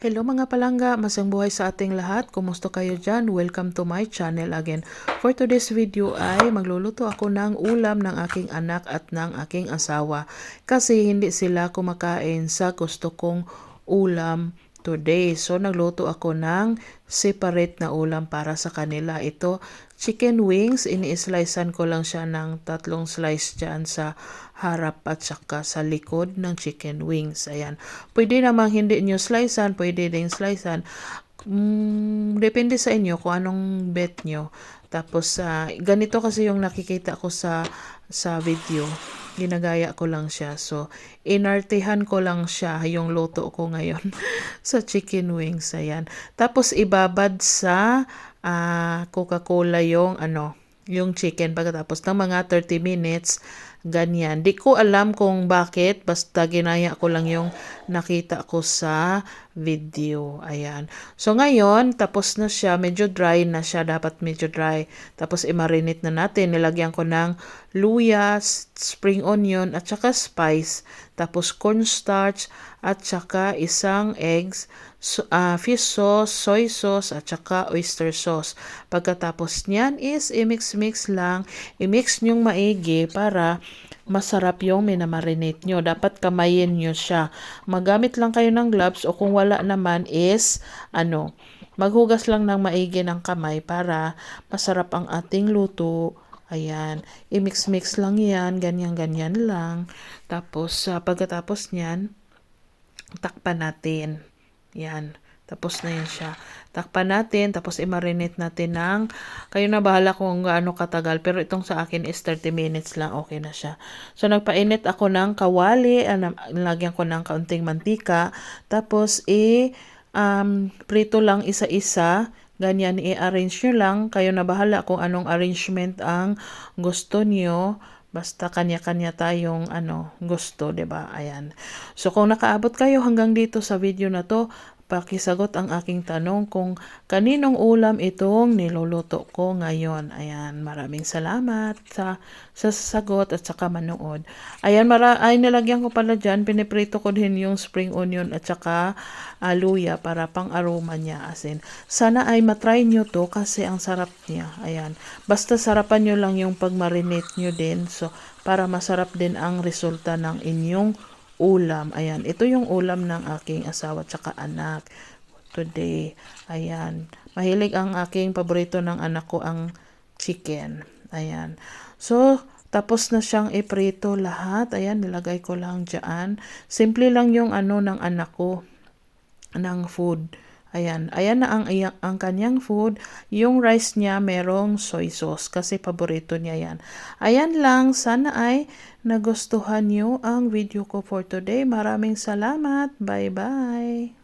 Hello mga palangga, masang buhay sa ating lahat. Kumusta kayo dyan? Welcome to my channel again. For today's video ay magluluto ako ng ulam ng aking anak at ng aking asawa. Kasi hindi sila kumakain sa gusto kong ulam today. So nagluto ako ng separate na ulam para sa kanila. Ito, chicken wings. Ini-slicean ko lang siya ng 3 slice dyan sa harap at saka sa likod ng chicken wings. Ayan. Pwede namang hindi nyo slicean, pwede ding slicean. Depende sa inyo kung anong bet nyo. Tapos, ganito kasi yung nakikita ko sa video. Ginagaya ko lang siya. So, inartihan ko lang siya yung luto ko ngayon sa chicken wings. Ayan. Tapos, ibabad sa Coca-Cola yung chicken pagkatapos ng mga 30 minutes, ganyan. Di ko alam kung bakit, basta ginaya ko lang yung nakita ko sa video. Ayan. So, ngayon, tapos na siya, medyo dry na siya, dapat medyo dry. Tapos, i-marinate na natin. Nilagyan ko ng luya, spring onion, at saka spice. Tapos, cornstarch, at saka isang eggs, fish sauce, soy sauce, at saka oyster sauce. Pagkatapos niyan is i-mix lang. I-mix nyong maigi para masarap yung minamarinate nyo. Dapat kamayin nyo siya. Magamit lang kayo ng gloves o kung wala naman is maghugas lang ng maigi ng kamay para masarap ang ating luto. Ayan, i-mix lang yan, ganyan lang. Tapos, pagkatapos niyan, takpan natin. Yan. Tapos na yan siya. Takpan natin, tapos i-marinate natin kayo na bahala kung gaano katagal. Pero itong sa akin is 30 minutes lang, okay na siya. So, nagpainit ako ng kawali, nilagyan ko ng kaunting mantika, tapos prito lang isa-isa, ganyan, i-arrange nyo lang. Kayo na bahala kung anong arrangement ang gusto nyo. Basta kanya-kanya tayong gusto, 'di ba? Ayan. So kung nakaabot kayo hanggang dito sa video na to, pakisagot ang aking tanong kung kaninong ulam itong niluluto ko ngayon. Ayan, maraming salamat sa sasagot at saka manood. Ayan, nilagyan ko pala dyan, piniprito ko din yung spring onion at saka luya para pang aroma niya, asin. Sana ay matry nyo to kasi ang sarap niya. Ayan, basta sarapan nyo lang yung pag-marinate nyo din. So, para masarap din ang resulta ng inyong ulam. Ayan, ito yung ulam ng aking asawa at saka anak today. Ayan, mahilig ang aking paborito ng anak ko ang chicken. Ayan. So, tapos na siyang iprito lahat. Ayan, nilagay ko lang dyan. Simple lang yung ng anak ko ng food. Ayan, ayan na ang kanyang food. Yung rice niya merong soy sauce kasi paborito niya yan. Ayan lang, sana ay nagustuhan niyo ang video ko for today. Maraming salamat. Bye-bye.